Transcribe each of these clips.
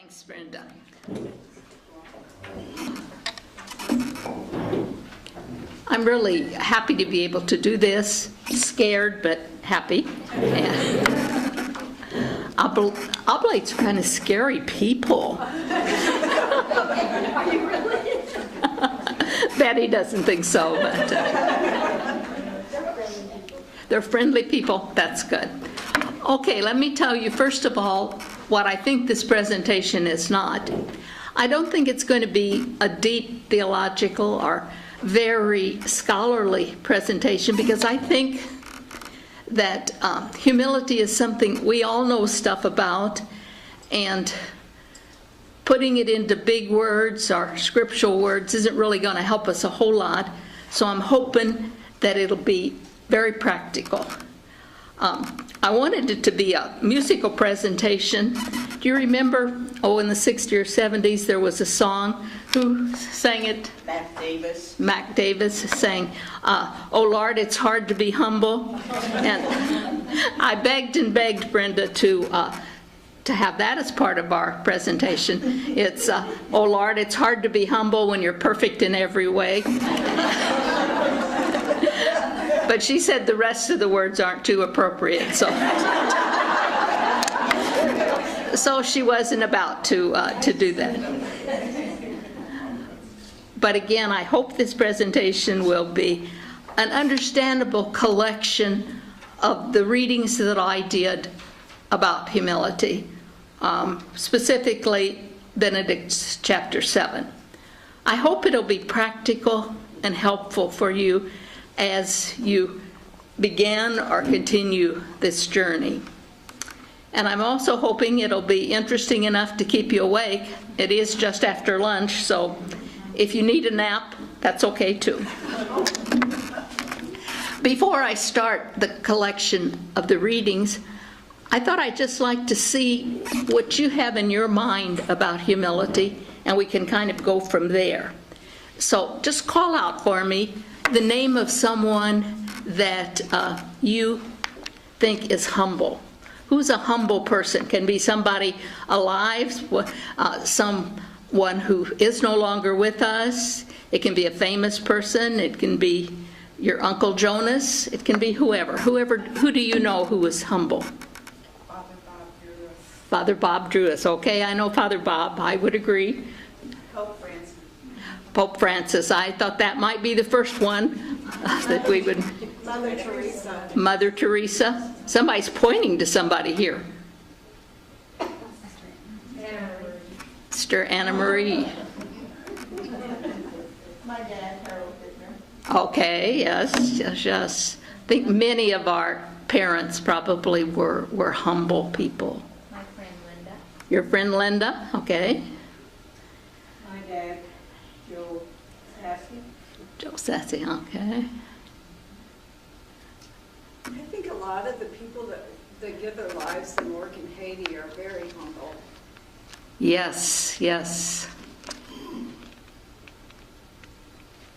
Thanks, Brenda. I'm really happy to be able to do this. Scared, but happy. And Oblates are kind of scary people. Are you really? Betty doesn't think so, but they're friendly people. That's good. Okay, let me tell you first of all what I think this presentation is not. I don't think it's going to be a deep theological or very scholarly presentation, because I think that humility is something we all know stuff about, and putting it into big words or scriptural words isn't really going to help us a whole lot. So I'm hoping that it'll be very practical. I wanted it to be a musical presentation. Do you remember, in the 60s or 70s, there was a song. Who sang it? Mac Davis. Mac Davis sang, "Oh Lord, it's hard to be humble." And I begged and begged Brenda to have that as part of our presentation. It's, "Oh Lord, it's hard to be humble when you're perfect in every way." But she said the rest of the words aren't too appropriate, so she wasn't about to do that. But again, I hope this presentation will be an understandable collection of the readings that I did about humility, specifically Benedict's chapter 7. I hope it'll be practical and helpful for you as you begin or continue this journey. And I'm also hoping it'll be interesting enough to keep you awake. It is just after lunch, so if you need a nap, that's okay too. Before I start the collection of the readings, I thought I'd just like to see what you have in your mind about humility, and we can kind of go from there. So just call out for me the name of someone that you think is humble. Who's a humble person? Can be somebody alive, someone who is no longer with us. It can be a famous person. It can be your Uncle Jonas. It can be whoever. Who do you know who is humble? Father Bob Drew. Father Bob Drew. Okay, I know Father Bob. I would agree. Pope Francis. Pope Francis. I thought that might be the first one that we would. Mother Teresa. Mother Teresa. Somebody's pointing to somebody here. Sister Anna Marie. My dad, Harold Bittner. Okay, yes. I think many of our parents probably were humble people. My friend Linda. Your friend Linda, okay. My dad, Joe Sassy. Joe Sassy, okay. I think a lot of the people that give their lives and work in Haiti are very humble. Yes.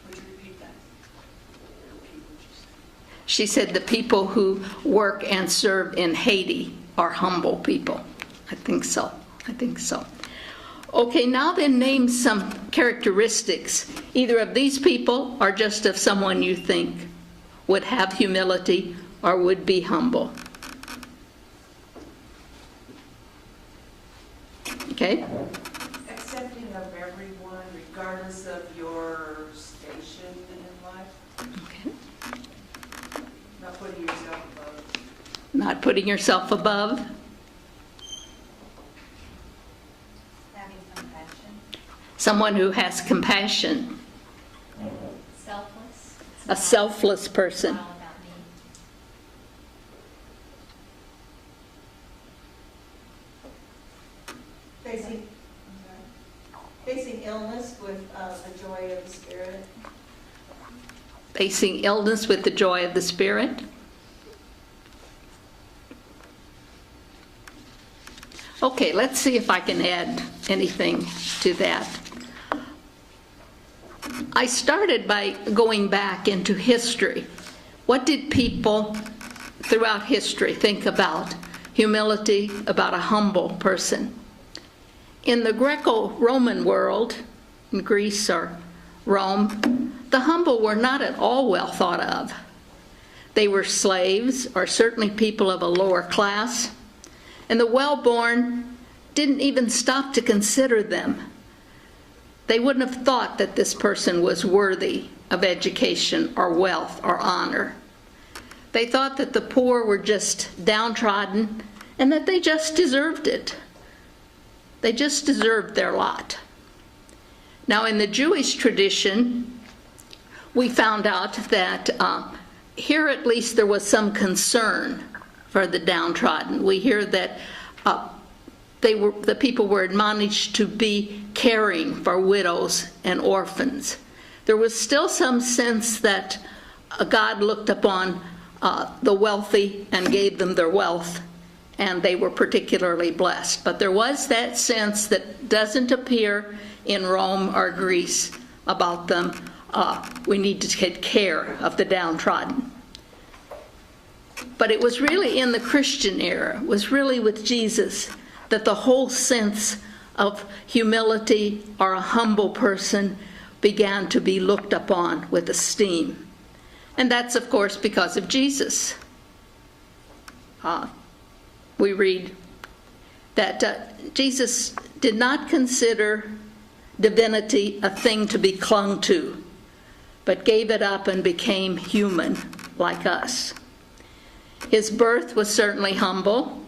Would you repeat that? She said the people who work and serve in Haiti are humble people. I think so. Okay, now then name some characteristics, either of these people or just of someone you think would have humility or would be humble. Okay? Accepting of everyone, regardless of your station in life. Okay. Not putting yourself above. Not putting yourself above. Having compassion. Someone who has compassion. Selfless. A selfless person. All about me. Facing illness with the joy of the Spirit. Facing illness with the joy of the Spirit. Okay, let's see if I can add anything to that. I started by going back into history. What did people throughout history think about humility, about a humble person? in the Greco-Roman world, in Greece or Rome, the humble were not at all well thought of. They were slaves, or certainly people of a lower class, and the well-born didn't even stop to consider them. They wouldn't have thought that this person was worthy of education or wealth or honor. They thought that the poor were just downtrodden and that they just deserved it. They just deserved their lot. Now, in the Jewish tradition, we found out that here at least there was some concern for the downtrodden. We hear that the people were admonished to be caring for widows and orphans. There was still some sense that God looked upon the wealthy and gave them their wealth, and they were particularly blessed. But there was that sense that doesn't appear in Rome or Greece about them. We need to take care of the downtrodden. But it was really in the Christian era, it was really with Jesus, that the whole sense of humility or a humble person began to be looked upon with esteem. And that's, of course, because of Jesus. We read that Jesus did not consider divinity a thing to be clung to, but gave it up and became human like us. His birth was certainly humble.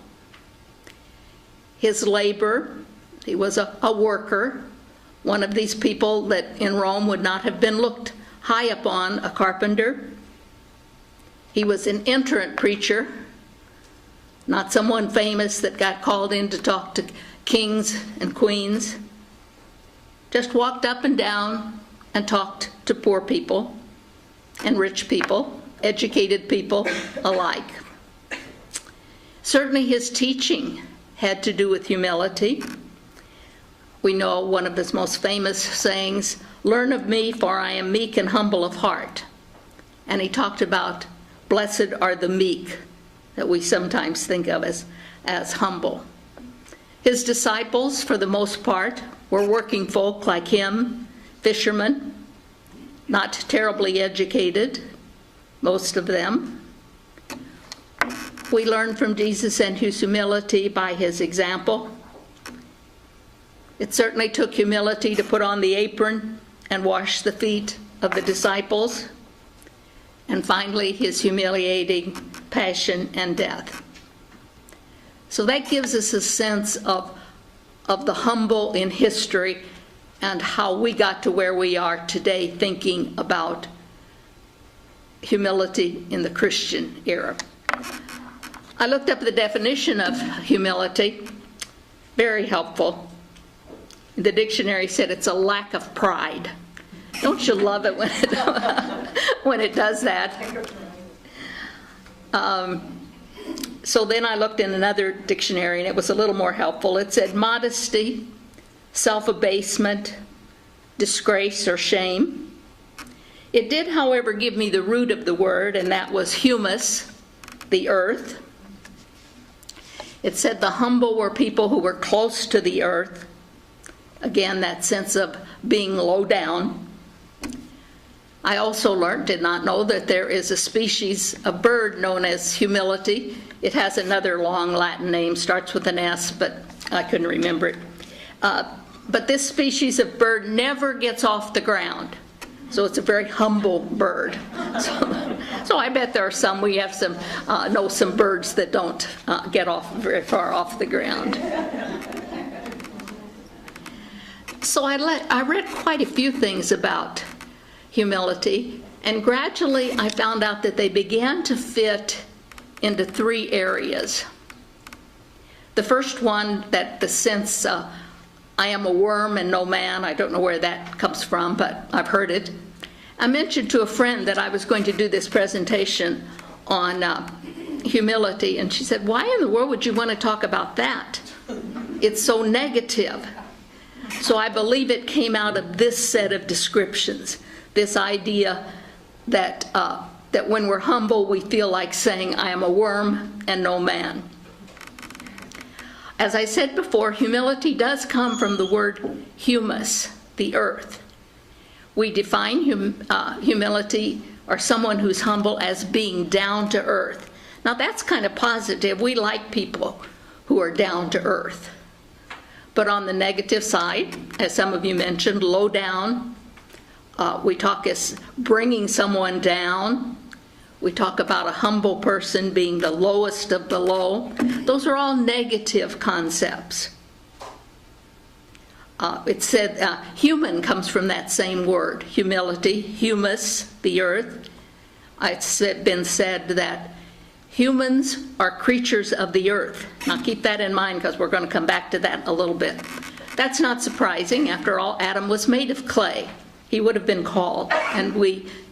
His labor, he was a worker, one of these people that in Rome would not have been looked high upon, a carpenter. He was an itinerant preacher, not someone famous that got called in to talk to kings and queens. Just walked up and down and talked to poor people and rich people, educated people alike. Certainly his teaching had to do with humility. We know one of his most famous sayings, "Learn of me, for I am meek and humble of heart." And he talked about blessed are the meek, that we sometimes think of as humble. His disciples, for the most part, were working folk like him, fishermen, not terribly educated, most of them. We learn from Jesus and his humility by his example. It certainly took humility to put on the apron and wash the feet of the disciples. And finally, his humiliating passion and death. So that gives us a sense of the humble in history and how we got to where we are today thinking about humility in the Christian era. I looked up the definition of humility, very helpful. The dictionary said it's a lack of pride. Don't you love it when it does that? So then I looked in another dictionary and it was a little more helpful. It said modesty, self-abasement, disgrace or shame. It did, however, give me the root of the word, and that was humus, the earth. It said the humble were people who were close to the earth. Again, that sense of being low down. I also learned, did not know, that there is a species of bird known as humility. It has another long Latin name, starts with an S, but I couldn't remember it. But this species of bird never gets off the ground. So it's a very humble bird. So I bet there are some, we have some, know some birds that don't get off very far off the ground. So I read quite a few things about humility, and gradually I found out that they began to fit into three areas. The first one, that the sense, I am a worm and no man, I don't know where that comes from, but I've heard it. I mentioned to a friend that I was going to do this presentation on humility, and she said, why in the world would you want to talk about that? It's so negative. So I believe it came out of this set of descriptions, this idea that when we're humble, we feel like saying, I am a worm and no man. As I said before, humility does come from the word humus, the earth. We define humility, or someone who's humble, as being down to earth. Now that's kind of positive. We like people who are down to earth. But on the negative side, as some of you mentioned, low down, we talk as bringing someone down. We talk about a humble person being the lowest of the low. Those are all negative concepts. It said human comes from that same word, humility, humus, the earth. It's been said that humans are creatures of the earth. Now keep that in mind because we're going to come back to that a little bit. That's not surprising. After all, Adam was made of clay. He would have been called, and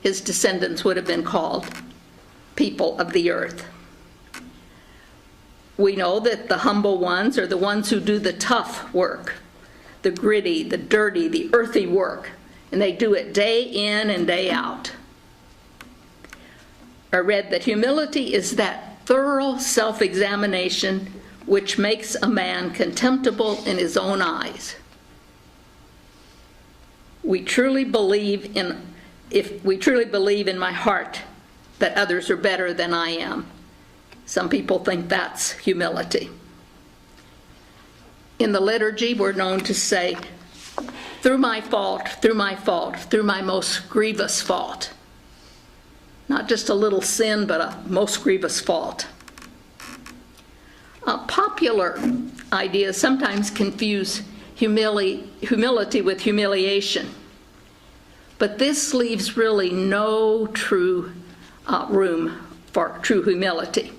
his descendants would have been called people of the earth. We know that the humble ones are the ones who do the tough work, the gritty, the dirty, the earthy work, and they do it day in and day out. I read that humility is that thorough self-examination which makes a man contemptible in his own eyes. We truly believe in my heart that others are better than I am. Some people think that's humility. In the liturgy, we're known to say, through my fault, through my fault, through my most grievous fault. Not just a little sin, but a most grievous fault. Popular ideas sometimes confuse humility with humiliation. But this leaves really no true room for true humility.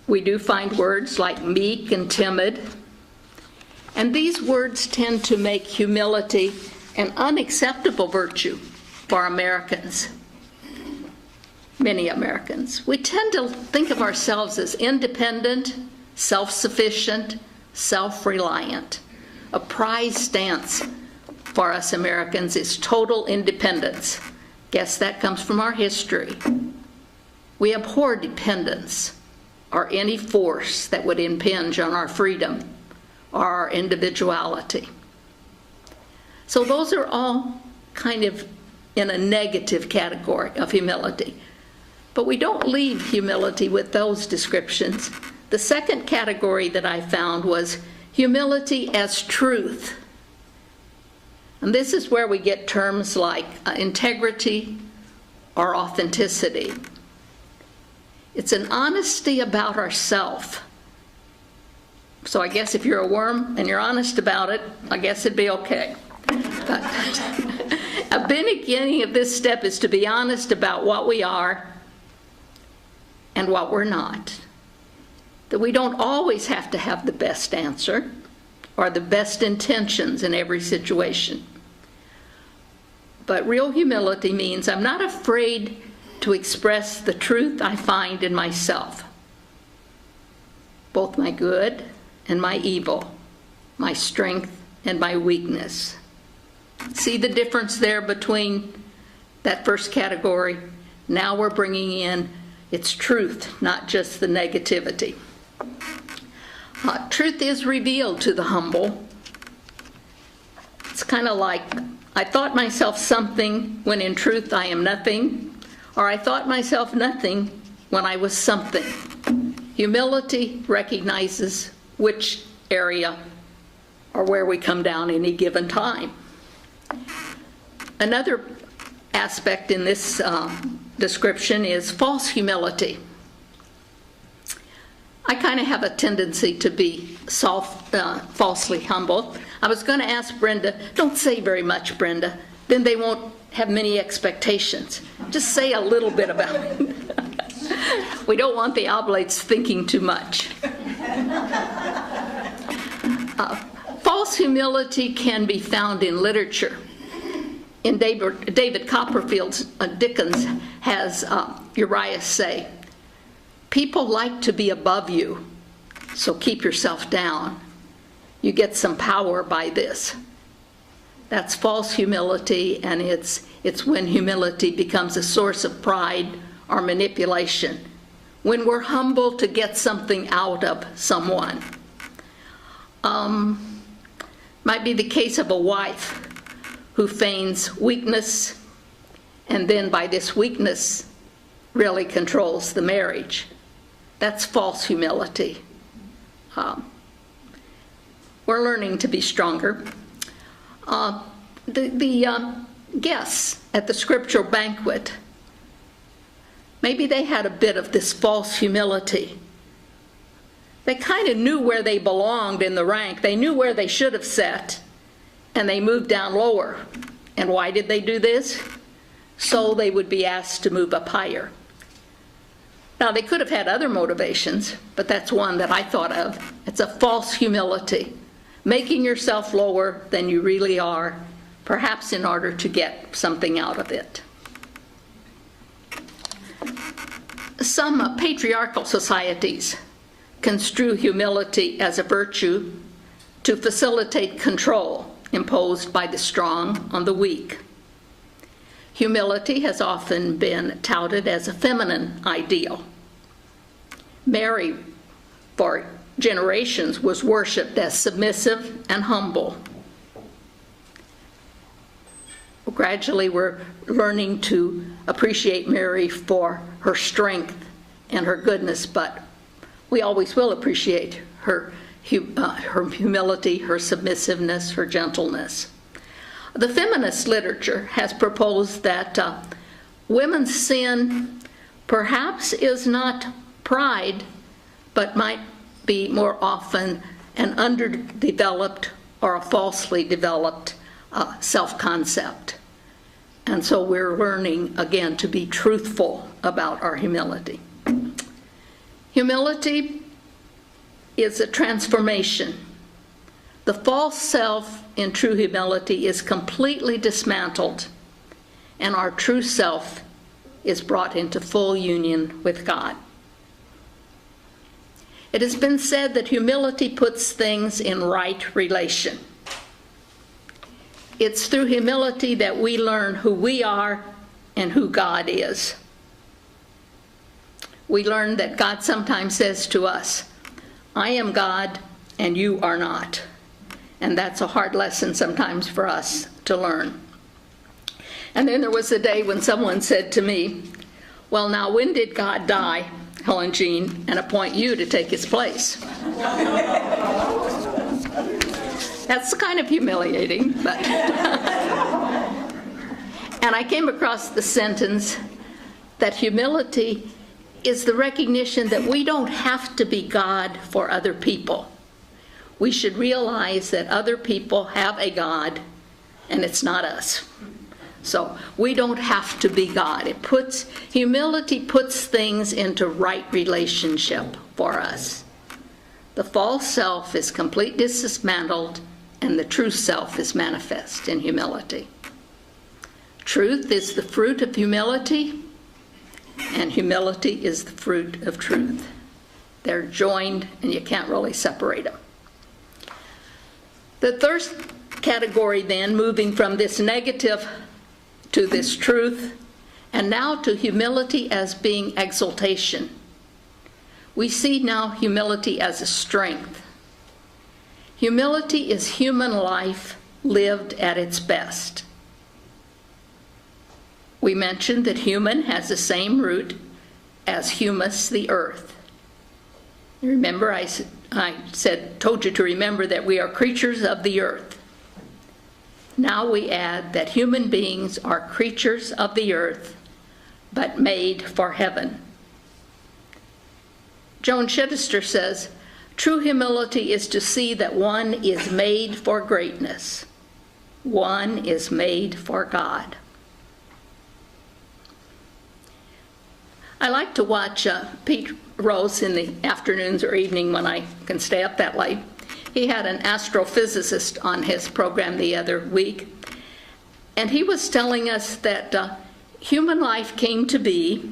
We do find words like meek and timid, and these words tend to make humility an unacceptable virtue for Americans, many Americans. We tend to think of ourselves as independent, self-sufficient, self-reliant. A prized stance for us Americans is total independence. Guess that comes from our history. We abhor dependence or any force that would impinge on our freedom or our individuality. So those are all kind of in a negative category of humility. But we don't leave humility with those descriptions. The second category that I found was humility as truth. And this is where we get terms like integrity or authenticity. It's an honesty about ourselves. So I guess if you're a worm and you're honest about it, I guess it'd be okay. But a beginning of this step is to be honest about what we are and what we're not. That we don't always have to have the best answer or the best intentions in every situation. But real humility means I'm not afraid to express the truth I find in myself, both my good and my evil, my strength and my weakness. See the difference there between that first category? Now we're bringing in its truth, not just the negativity. Truth is revealed to the humble. It's kind of like, I thought myself something when in truth I am nothing, or I thought myself nothing when I was something. Humility recognizes which area or where we come down any given time. Another aspect in this description is false humility. I kind of have a tendency to be falsely humble. I was going to ask Brenda, don't say very much, Brenda, then they won't have many expectations. Just say a little bit about it. We don't want the Oblates thinking too much. False humility can be found in literature. In David Copperfield's Dickens has Uriah say, people like to be above you, so keep yourself down. You get some power by this. That's false humility, and it's when humility becomes a source of pride or manipulation. When we're humble to get something out of someone. Might be the case of a wife who feigns weakness, and then by this weakness really controls the marriage. That's false humility. We're learning to be stronger. The guests at the scriptural banquet, maybe they had a bit of this false humility. They kind of knew where they belonged in the rank. They knew where they should have sat, and they moved down lower. And why did they do this? So they would be asked to move up higher. Now, they could have had other motivations, but that's one that I thought of. It's a false humility, making yourself lower than you really are, perhaps in order to get something out of it. Some patriarchal societies construe humility as a virtue to facilitate control imposed by the strong on the weak. Humility has often been touted as a feminine ideal. Mary, for generations, was worshipped as submissive and humble. Gradually, we're learning to appreciate Mary for her strength and her goodness, but we always will appreciate her humility, her submissiveness, her gentleness. The feminist literature has proposed that women's sin perhaps is not pride, but might be more often an underdeveloped or a falsely developed self-concept. And so we're learning, again, to be truthful about our humility. Humility is a transformation. The false self in true humility is completely dismantled, and our true self is brought into full union with God. It has been said that humility puts things in right relation. It's through humility that we learn who we are and who God is. We learn that God sometimes says to us, I am God and you are not. And that's a hard lesson sometimes for us to learn. And then there was a day when someone said to me, well, now when did God die, Helen Jean, and appoint you to take his place? That's kind of humiliating, but and I came across the sentence that humility is the recognition that we don't have to be God for other people. We should realize that other people have a God, and it's not us. So we don't have to be God. Humility puts things into right relationship for us. The false self is completely dismantled, and the true self is manifest in humility. Truth is the fruit of humility, and humility is the fruit of truth. They're joined, and you can't really separate them. The third category then, moving from this negative to this truth, and now to humility as being exaltation. We see now humility as a strength. Humility is human life lived at its best. We mentioned that human has the same root as humus, the earth. Remember, I told you to remember that we are creatures of the earth. Now we add that human beings are creatures of the earth, but made for heaven. Joan Chittister says, true humility is to see that one is made for greatness. One is made for God. I like to watch Pete Rose in the afternoons or evening when I can stay up that late. He had an astrophysicist on his program the other week, and he was telling us that human life came to be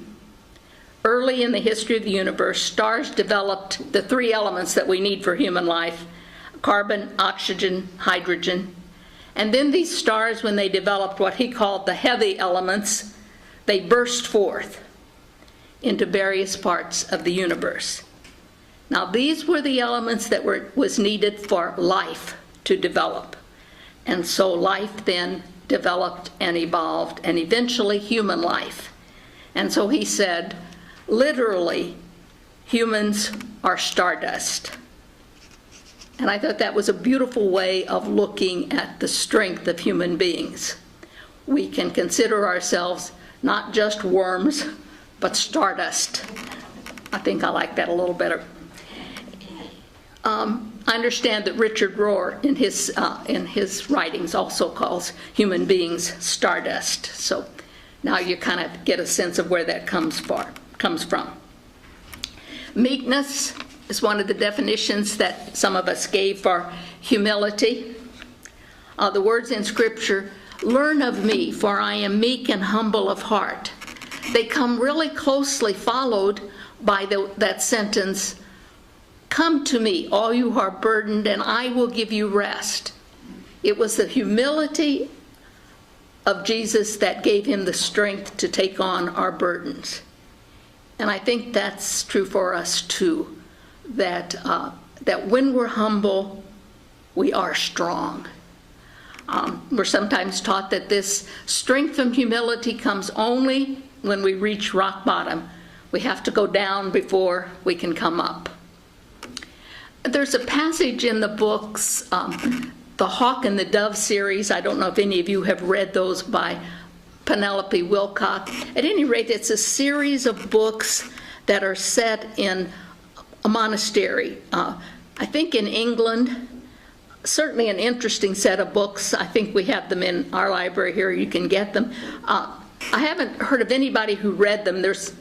early in the history of the universe. Stars developed the three elements that we need for human life: carbon, oxygen, hydrogen. And then these stars, when they developed what he called the heavy elements, they burst forth into various parts of the universe. Now, these were the elements that was needed for life to develop. And so life then developed and evolved, and eventually human life. And so he said, literally, humans are stardust. And I thought that was a beautiful way of looking at the strength of human beings. We can consider ourselves not just worms, but stardust. I think I like that a little better. I understand that Richard Rohr in his writings also calls human beings stardust. So now you kind of get a sense of where that comes from. Meekness is one of the definitions that some of us gave for humility. The words in Scripture, "Learn of me, for I am meek and humble of heart." They come really closely followed by that sentence, "Come to me, all you who are burdened, and I will give you rest." It was the humility of Jesus that gave him the strength to take on our burdens. And I think that's true for us too, that when we're humble, we are strong. We're sometimes taught that this strength from humility comes only when we reach rock bottom. We have to go down before we can come up. There's a passage in the books, the Hawk and the Dove series. I don't know if any of you have read those by Penelope Wilcock. At any rate, it's a series of books that are set in a monastery. I think in England, certainly an interesting set of books. I think we have them in our library here. You can get them. I haven't heard of anybody who read them. There's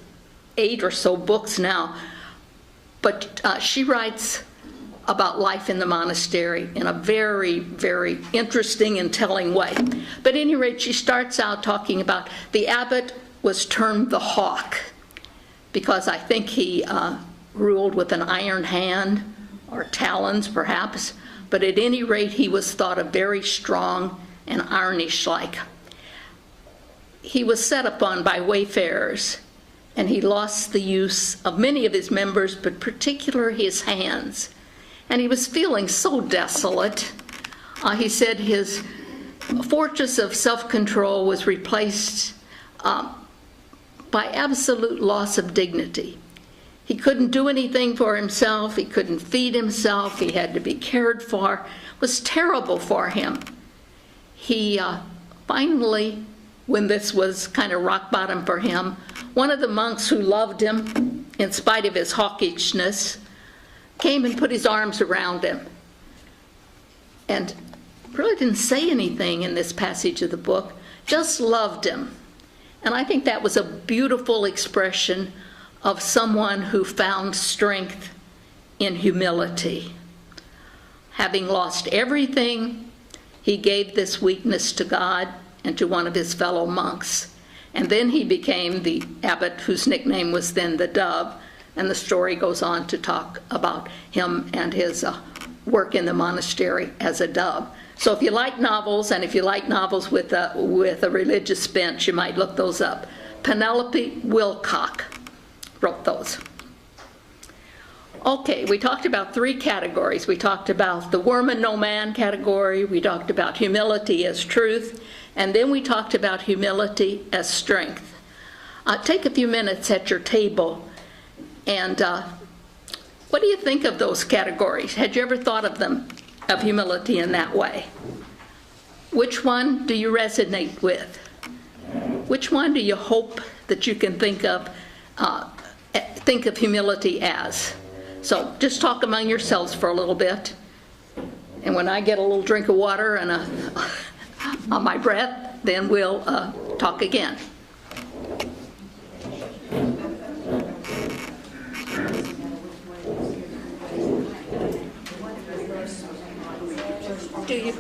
8 or so books now. But she writes about life in the monastery in a very, very interesting and telling way. But at any rate, she starts out talking about the abbot was termed the Hawk because I think he ruled with an iron hand or talons perhaps, but at any rate he was thought of very strong and ironish-like. He was set upon by wayfarers, and he lost the use of many of his members, but particularly his hands. And he was feeling so desolate. He said his fortress of self-control was replaced by absolute loss of dignity. He couldn't do anything for himself. He couldn't feed himself. He had to be cared for. It was terrible for him. He finally, when this was kind of rock bottom for him, one of the monks who loved him, in spite of his hawkishness, came and put his arms around him and really didn't say anything in this passage of the book, just loved him. And I think that was a beautiful expression of someone who found strength in humility. Having lost everything, he gave this weakness to God and to one of his fellow monks. And then he became the abbot whose nickname was then the Dove. And the story goes on to talk about him and his work in the monastery as a dove. So if you like novels, and if you like novels with a religious bent, you might look those up. Penelope Wilcock wrote those. Okay, we talked about 3 categories. We talked about the worm and no man category. We talked about humility as truth. And then we talked about humility as strength. Take a few minutes at your table. And what do you think of those categories? Had you ever thought of them, of humility in that way? Which one do you resonate with? Which one do you hope that you can think of humility as? So just talk among yourselves for a little bit. And when I get a little drink of water and on my breath, then we'll talk again. Do you?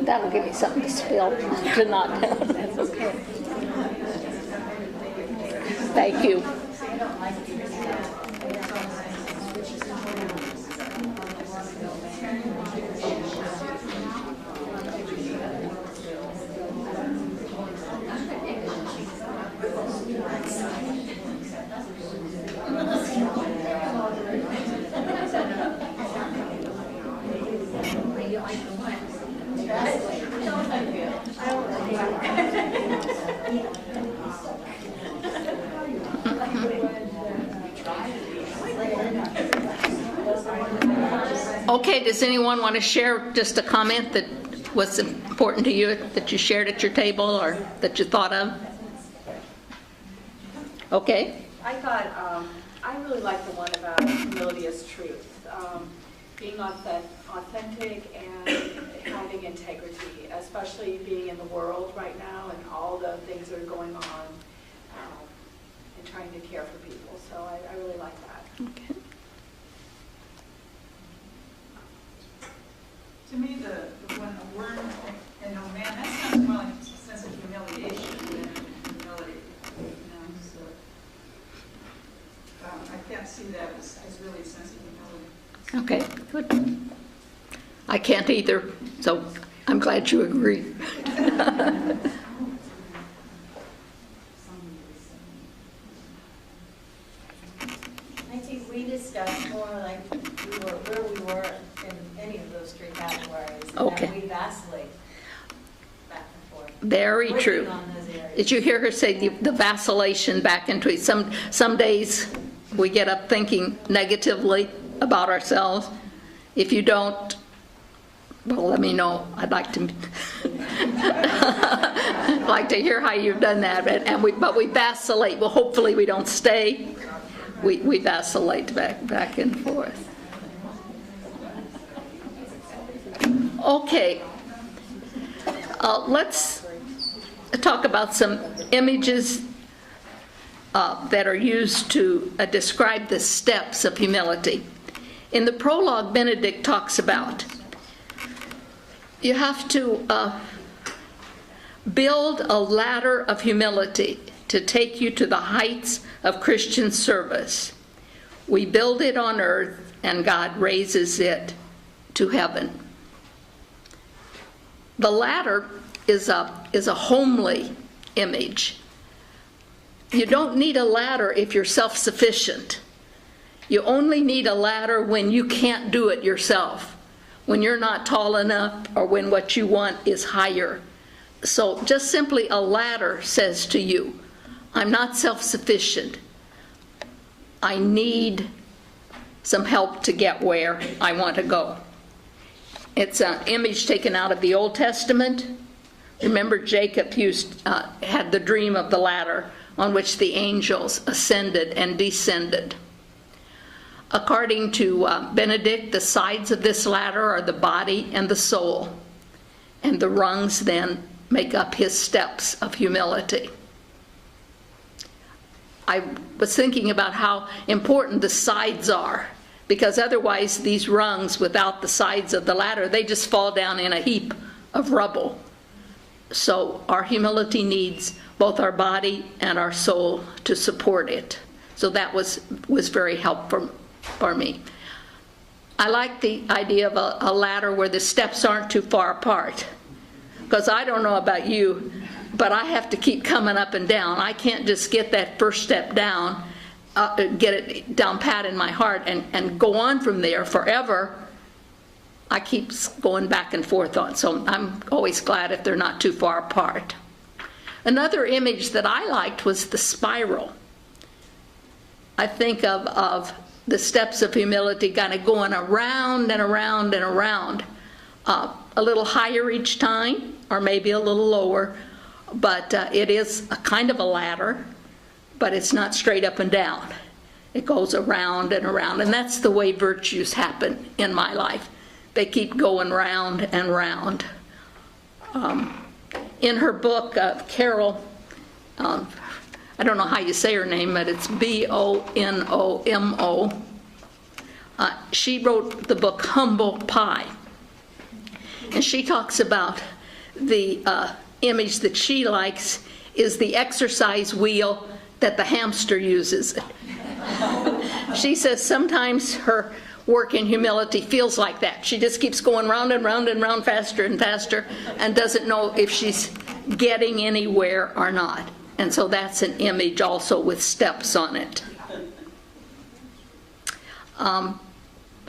That'll give me something to spill, to not, that's okay. Thank you. Okay, does anyone want to share just a comment that was important to you, that you shared at your table or that you thought of? Okay. I thought, I really like the one about humility as truth. Being authentic and having integrity, especially being in the world right now and all the things that are going on, and trying to care for people. So I really like that. Okay. To me, when a word, and oh man, that sounds more like a sense of humiliation than humility. You know, so, I can't see that as really a sense of humility. Okay, good. I can't either, so I'm glad you agree. I think we discussed more like where we were in any of those three categories. And Okay. that we vacillate back and forth. Very Working true. on those areas. Did you hear her say the vacillation back into it? Some days we get up thinking negatively about ourselves. If you don't, well, let me know. I'd like to like to hear how you've done that. But we vacillate. Well, hopefully we don't stay. We vacillate back and forth. Okay. Let's talk about some images that are used to describe the steps of humility. In the prologue, Benedict talks about you have to build a ladder of humility to take you to the heights of Christian service. We build it on earth, and God raises it to heaven. The ladder is a homely image. You don't need a ladder if you're self-sufficient. You only need a ladder when you can't do it yourself, when you're not tall enough or when what you want is higher. So just simply a ladder says to you, I'm not self-sufficient. I need some help to get where I want to go. It's an image taken out of the Old Testament. Remember, Jacob had the dream of the ladder on which the angels ascended and descended. According to Benedict, the sides of this ladder are the body and the soul, and the rungs then make up his steps of humility. I was thinking about how important the sides are, because otherwise these rungs without the sides of the ladder, they just fall down in a heap of rubble. So our humility needs both our body and our soul to support it. So that was very helpful for me. I like the idea of a ladder where the steps aren't too far apart, because I don't know about you, but I have to keep coming up and down. I can't just get that first step down, get it down pat in my heart and go on from there forever. I keep going back and forth on, so I'm always glad if they're not too far apart. Another image that I liked was the spiral. I think of the steps of humility kind of going around and around and around, a little higher each time, or maybe a little lower, but it is a kind of a ladder, but it's not straight up and down. It goes around and around, and that's the way virtues happen in my life. They keep going round and round. In her book, Carol, I don't know how you say her name, but it's Bonomo. She wrote the book Humble Pie. And she talks about the image that she likes is the exercise wheel that the hamster uses. She says sometimes her work in humility feels like that. She just keeps going round and round and round, faster and faster, and doesn't know if she's getting anywhere or not. And so that's an image also with steps on it.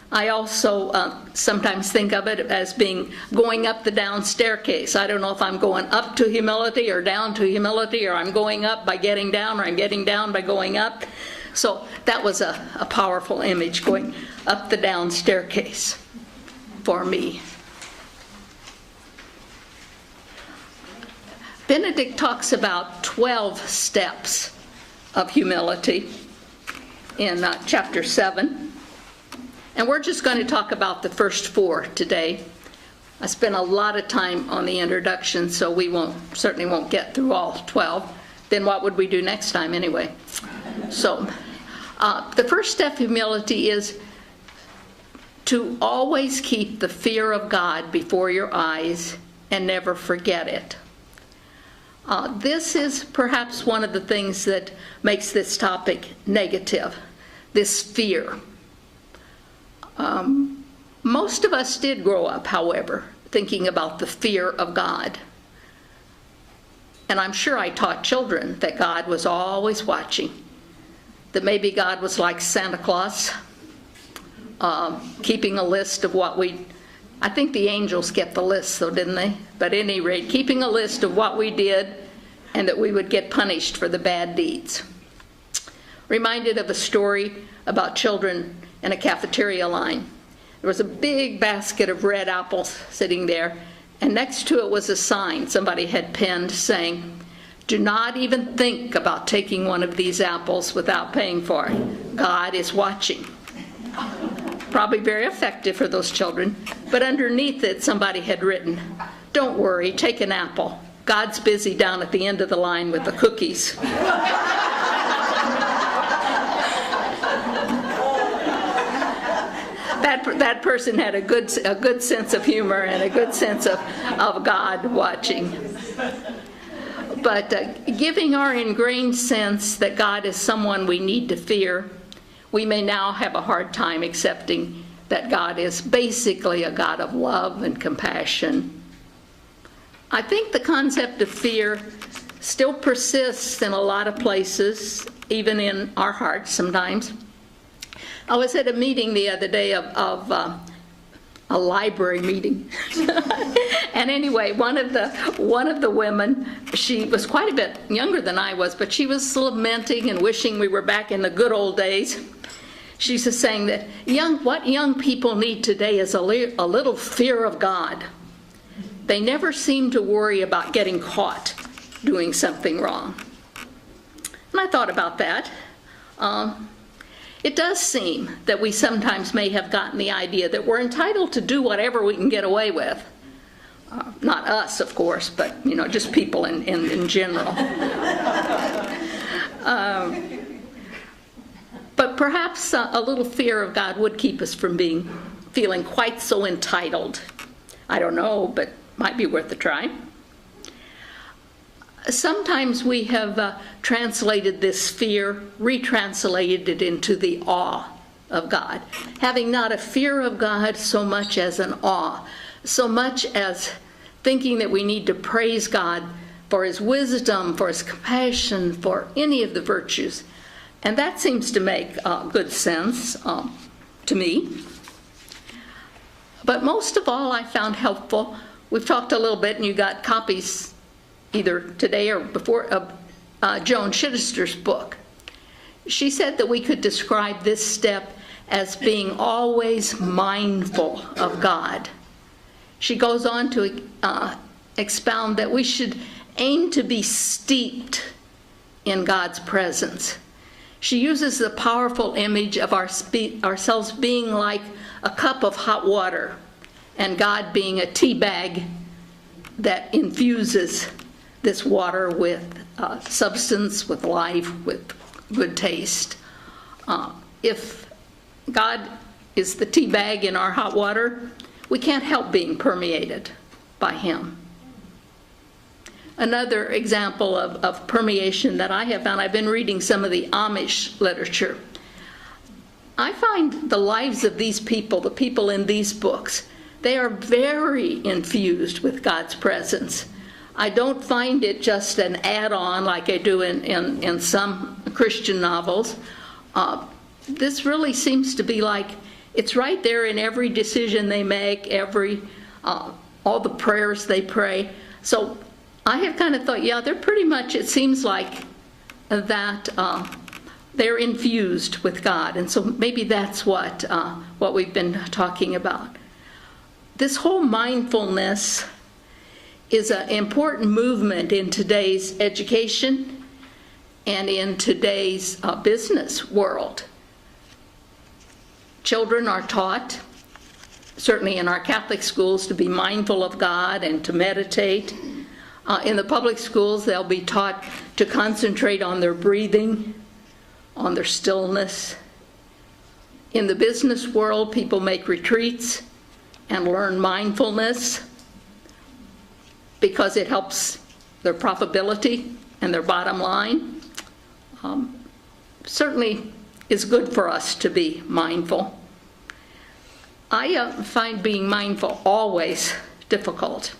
I also sometimes think of it as being going up the down staircase. I don't know if I'm going up to humility or down to humility, or I'm going up by getting down, or I'm getting down by going up. So that was a powerful image, going up the down staircase for me. Benedict talks about 12 steps of humility in chapter 7. And we're just going to talk about the first 4 today. I spent a lot of time on the introduction, so we certainly won't get through all 12. Then what would we do next time anyway? So the first step of humility is to always keep the fear of God before your eyes and never forget it. This is perhaps one of the things that makes this topic negative, this fear. Most of us did grow up, however, thinking about the fear of God. And I'm sure I taught children that God was always watching, that maybe God was like Santa Claus, keeping a list of what I think the angels kept the list though, didn't they? But at any rate, keeping a list of what we did and that we would get punished for the bad deeds. Reminded of a story about children in a cafeteria line. There was a big basket of red apples sitting there, and next to it was a sign somebody had penned saying, "Do not even think about taking one of these apples without paying for it. God is watching." Probably very effective for those children, but underneath it somebody had written, "Don't worry, take an apple. God's busy down at the end of the line with the cookies." That person had a good sense of humor and a good sense of God watching. But giving our ingrained sense that God is someone we need to fear, we may now have a hard time accepting that God is basically a God of love and compassion. I think the concept of fear still persists in a lot of places, even in our hearts sometimes. I was at a meeting the other day of a library meeting. And anyway, one of the women, she was quite a bit younger than I was, but she was lamenting and wishing we were back in the good old days. She's just saying that what young people need today is a little fear of God. They never seem to worry about getting caught doing something wrong. And I thought about that. It does seem that we sometimes may have gotten the idea that we're entitled to do whatever we can get away with. Not us, of course, but just people in general. But perhaps a little fear of God would keep us from feeling quite so entitled. I don't know, but might be worth a try. Sometimes we have translated this fear, retranslated it into the awe of God. Having not a fear of God so much as an awe, so much as thinking that we need to praise God for His wisdom, for His compassion, for any of the virtues. And that seems to make good sense to me. But most of all, I found helpful. We've talked a little bit, and you got copies either today or before, of Joan Chittister's book. She said that we could describe this step as being always mindful of God. She goes on to expound that we should aim to be steeped in God's presence. She uses the powerful image of ourselves being like a cup of hot water and God being a tea bag that infuses this water with substance, with life, with good taste. If God is the tea bag in our hot water, we can't help being permeated by Him. Another example of permeation that I have found, I've been reading some of the Amish literature. I find the lives of these people, the people in these books, they are very infused with God's presence. I don't find it just an add-on like I do in some Christian novels. This really seems to be like, it's right there in every decision they make, all the prayers they pray. So I have kind of thought, yeah, they're pretty much, it seems like that they're infused with God. And so maybe that's what we've been talking about. This whole mindfulness is an important movement in today's education and in today's business world. Children are taught, certainly in our Catholic schools, to be mindful of God and to meditate. In the public schools, they'll be taught to concentrate on their breathing, on their stillness. In the business world, people make retreats and learn mindfulness because it helps their profitability and their bottom line. Certainly is good for us to be mindful. I find being mindful always difficult.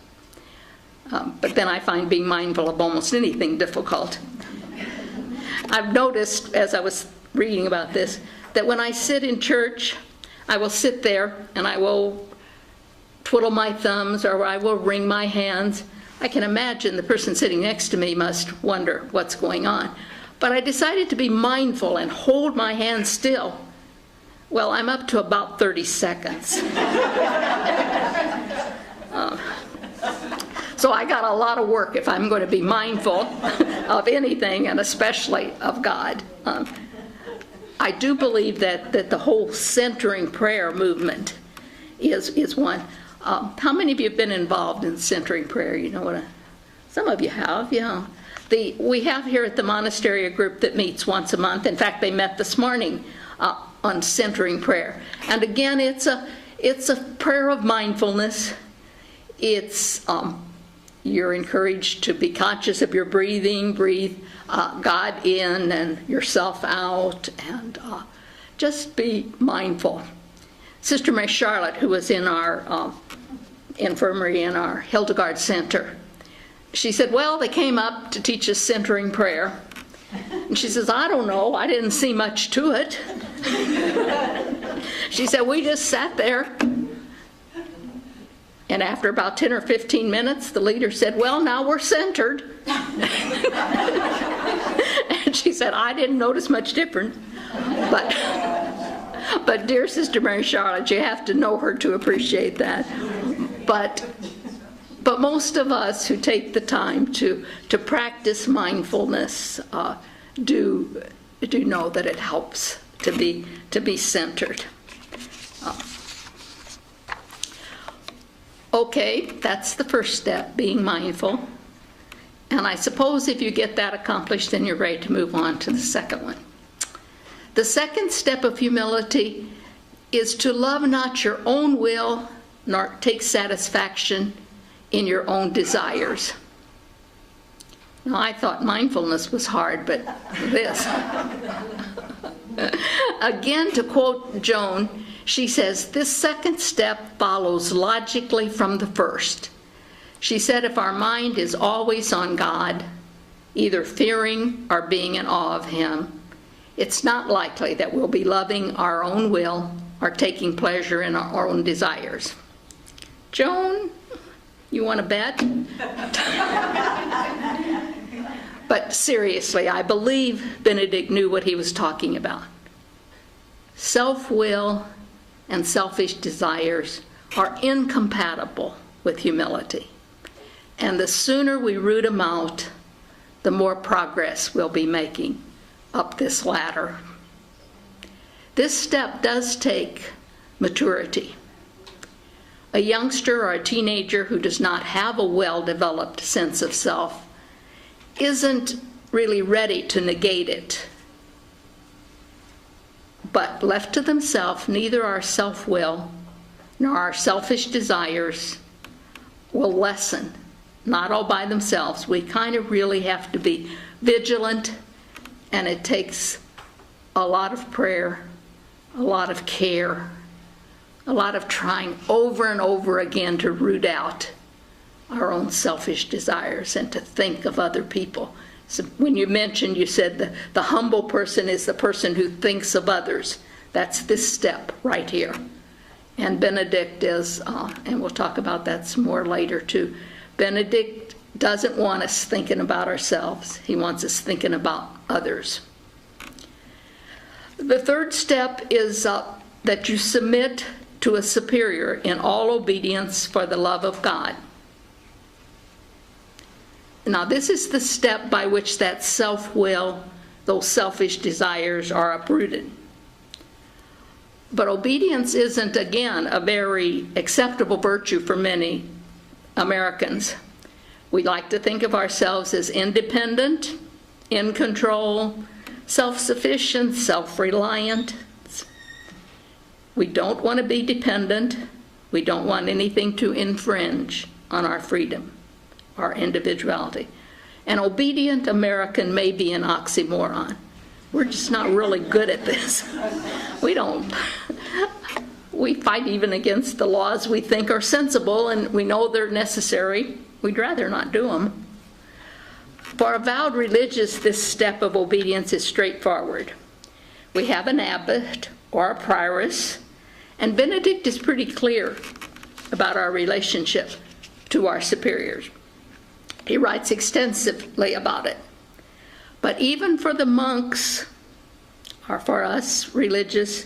But then I find being mindful of almost anything difficult. I've noticed, as I was reading about this, that when I sit in church, I will sit there and I will twiddle my thumbs or I will wring my hands. I can imagine the person sitting next to me must wonder what's going on. But I decided to be mindful and hold my hands still. Well, I'm up to about 30 seconds. So I got a lot of work if I'm going to be mindful of anything, and especially of God. I do believe that the whole centering prayer movement is one. How many of you have been involved in centering prayer? You know what? Some of you have, yeah. We have here at the monastery a group that meets once a month. In fact, they met this morning on centering prayer. And again, it's a prayer of mindfulness. It's you're encouraged to be conscious of your breathing, breathe God in and yourself out, and just be mindful. Sister Mary Charlotte, who was in our infirmary in our Hildegard Center, she said, well, they came up to teach us centering prayer. And she says, I don't know, I didn't see much to it. She said, we just sat there. And after about 10 or 15 minutes, the leader said, well, now we're centered. And she said, I didn't notice much different. But dear Sister Mary Charlotte, you have to know her to appreciate that. But most of us who take the time to practice mindfulness do know that it helps to be centered. Okay, that's the first step, being mindful. And I suppose if you get that accomplished, then you're ready to move on to the second one. The second step of humility is to love not your own will, nor take satisfaction in your own desires. Now, I thought mindfulness was hard, but this. Again, to quote Joan, she says, this second step follows logically from the first. She said, if our mind is always on God, either fearing or being in awe of Him, it's not likely that we'll be loving our own will or taking pleasure in our own desires. Joan, you want to bet? But seriously, I believe Benedict knew what he was talking about. Self-will and selfish desires are incompatible with humility. And the sooner we root them out, the more progress we'll be making up this ladder. This step does take maturity. A youngster or a teenager who does not have a well-developed sense of self isn't really ready to negate it. But left to themselves, neither our self-will nor our selfish desires will lessen, not all by themselves. We kind of really have to be vigilant, and it takes a lot of prayer, a lot of care, a lot of trying over and over again to root out our own selfish desires and to think of other people. So when you mentioned, you said the humble person is the person who thinks of others. That's this step right here. And Benedict is, and we'll talk about that some more later too, Benedict doesn't want us thinking about ourselves. He wants us thinking about others. The third step is that you submit to a superior in all obedience for the love of God. Now, this is the step by which that self-will, those selfish desires are uprooted. But obedience isn't, again, a very acceptable virtue for many Americans. We like to think of ourselves as independent, in control, self-sufficient, self-reliant. We don't want to be dependent. We don't want anything to infringe on our freedom, our individuality. An obedient American may be an oxymoron. We're just not really good at this. We fight even against the laws we think are sensible, and we know they're necessary. We'd rather not do them. For avowed religious, this step of obedience is straightforward. We have an abbot or a prioress, and Benedict is pretty clear about our relationship to our superiors. He writes extensively about it. But even for the monks, or for us religious,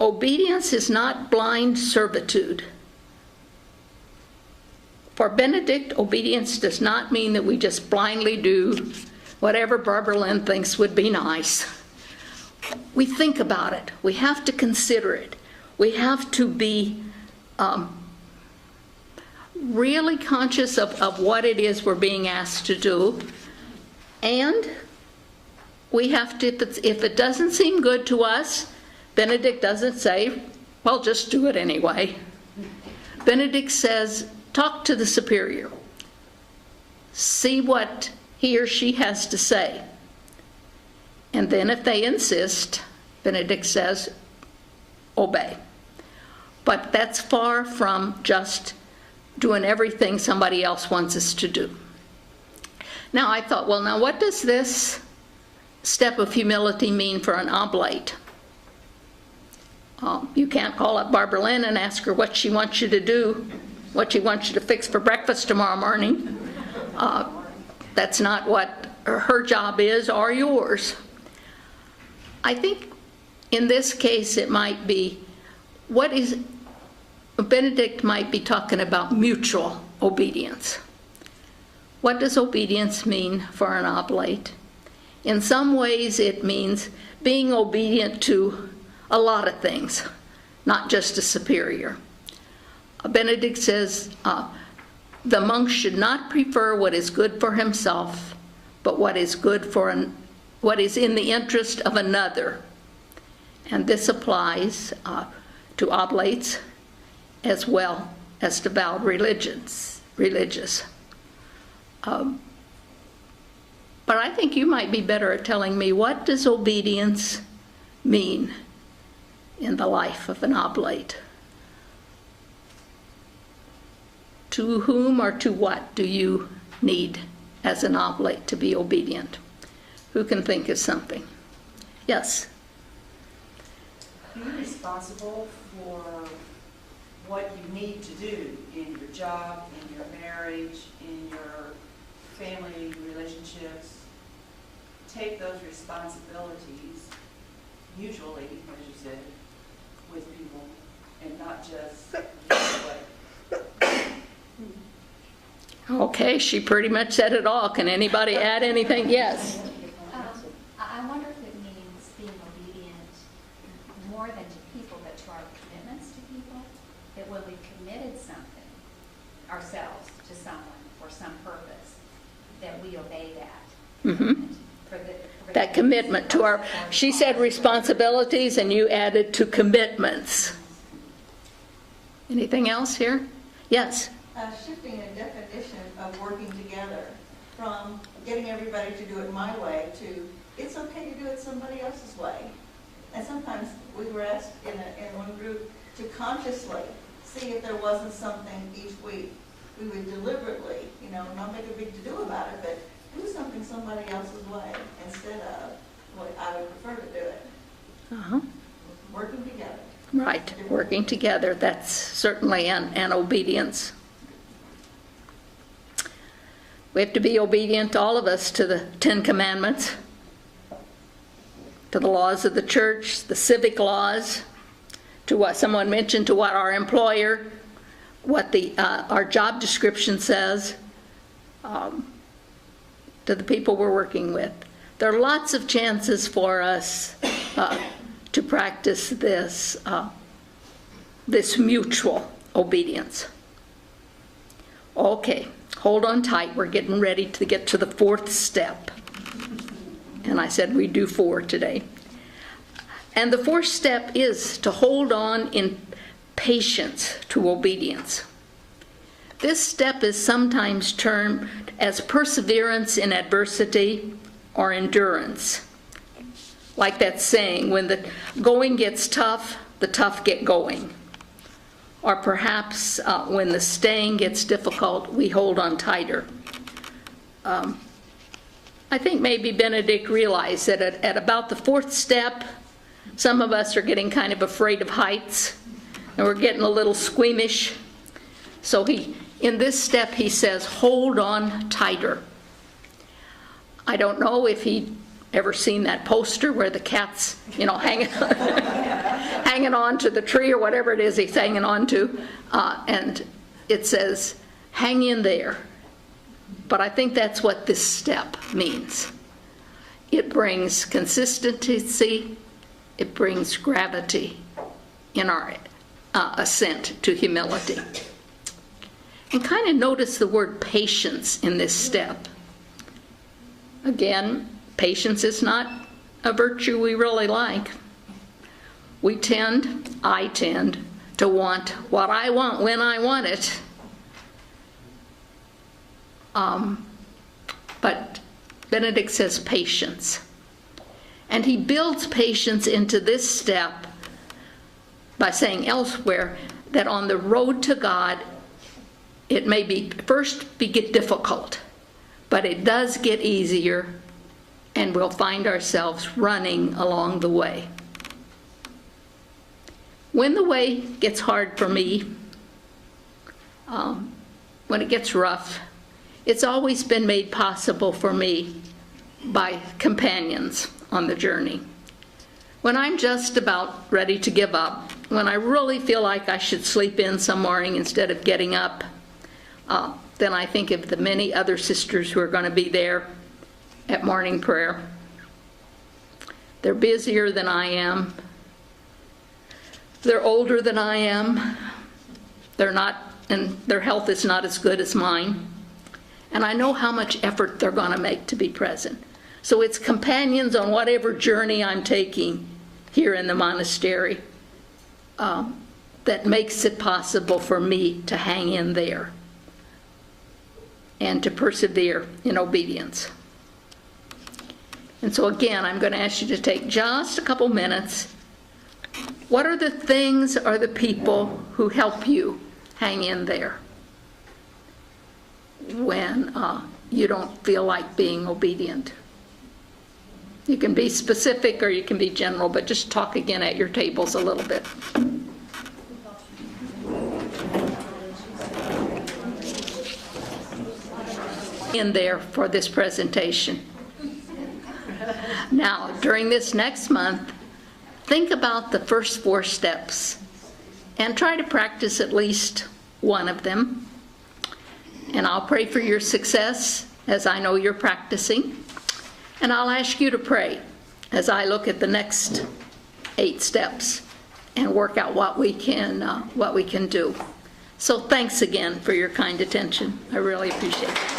obedience is not blind servitude. For Benedict, obedience does not mean that we just blindly do whatever Barbara Lynn thinks would be nice. We think about it. We have to consider it. We have to be really conscious of what it is we're being asked to do. And we have to, if it doesn't seem good to us, Benedict doesn't say, well, just do it anyway. Benedict says, talk to the superior. See what he or she has to say. And then if they insist, Benedict says, obey. But that's far from just doing everything somebody else wants us to do. Now I thought, well, now what does this step of humility mean for an oblate? You can't call up Barbara Lynn and ask her what she wants you to do, what she wants you to fix for breakfast tomorrow morning. That's not what her job is or yours. I think in this case it might be, Benedict might be talking about mutual obedience. What does obedience mean for an oblate? In some ways it means being obedient to a lot of things, not just a superior. Benedict says the monk should not prefer what is good for himself, but what is good for what is in the interest of another. And this applies to oblates as well as to vowed religious. But I think you might be better at telling me, what does obedience mean in the life of an oblate? To whom or to what do you need as an oblate to be obedient? Who can think of something? Yes? Are you responsible for what you need to do in your job, in your marriage, in your family relationships? Take those responsibilities, usually, as you said, with people, and not just what. Okay, she pretty much said it all. Can anybody add anything? Yes. I wonder if it means being obedient more than to people, but to our commitments to people. That when we committed ourselves to someone for some purpose, that we obey that. Mhm. For That commitment to our, she said responsibilities, and you added to commitments. Anything else here? Yes? Shifting a definition of working together from getting everybody to do it my way to it's okay to do it somebody else's way. And sometimes we were asked in one group to consciously see if there wasn't something each week. We would deliberately, not make a big to-do about it, but do something somebody else's way instead of what I would prefer to do it. Uh-huh. Working together. Right, working together, that's certainly an obedience. We have to be obedient, all of us, to the 10 Commandments, to the laws of the church, the civic laws, to what someone mentioned, to what our employer, what our job description says, to the people we're working with. There are lots of chances for us to practice this mutual obedience. Okay, hold on tight. We're getting ready to get to the 4th step. And I said we do 4 today. And the 4th step is to hold on in patience to obedience. This step is sometimes termed as perseverance in adversity or endurance. Like that saying, when the going gets tough, the tough get going. Or perhaps when the staying gets difficult, we hold on tighter. I think maybe Benedict realized that at about the 4th step, some of us are getting kind of afraid of heights, and we're getting a little squeamish. So in this step, he says, hold on tighter. I don't know if he ever seen that poster where the cat's, hanging on to the tree or whatever it is he's hanging on to, and it says, hang in there. But I think that's what this step means. It brings consistency, it brings gravity in our ascent to humility. And kind of notice the word patience in this step. Again, patience is not a virtue we really like. I tend to want what I want when I want it. But Benedict says patience. And he builds patience into this step by saying elsewhere that on the road to God, it may get difficult, but it does get easier, and we'll find ourselves running along the way. When the way gets hard for me, when it gets rough, it's always been made possible for me by companions on the journey. When I'm just about ready to give up, when I really feel like I should sleep in some morning instead of getting up, then I think of the many other sisters who are going to be there at morning prayer. They're busier than I am. They're older than I am. And their health is not as good as mine. And I know how much effort they're going to make to be present. So it's companions on whatever journey I'm taking here in the monastery that makes it possible for me to hang in there and to persevere in obedience. And so again, I'm going to ask you to take just a couple minutes. What are the things or the people who help you hang in there when you don't feel like being obedient? You can be specific or you can be general, but just talk again at your tables a little bit. In there for this presentation. Now, during this next month, think about the first 4 steps and try to practice at least one of them. And I'll pray for your success as I know you're practicing. And I'll ask you to pray as I look at the next 8 steps and work out what we can do So thanks again for your kind attention. I really appreciate it.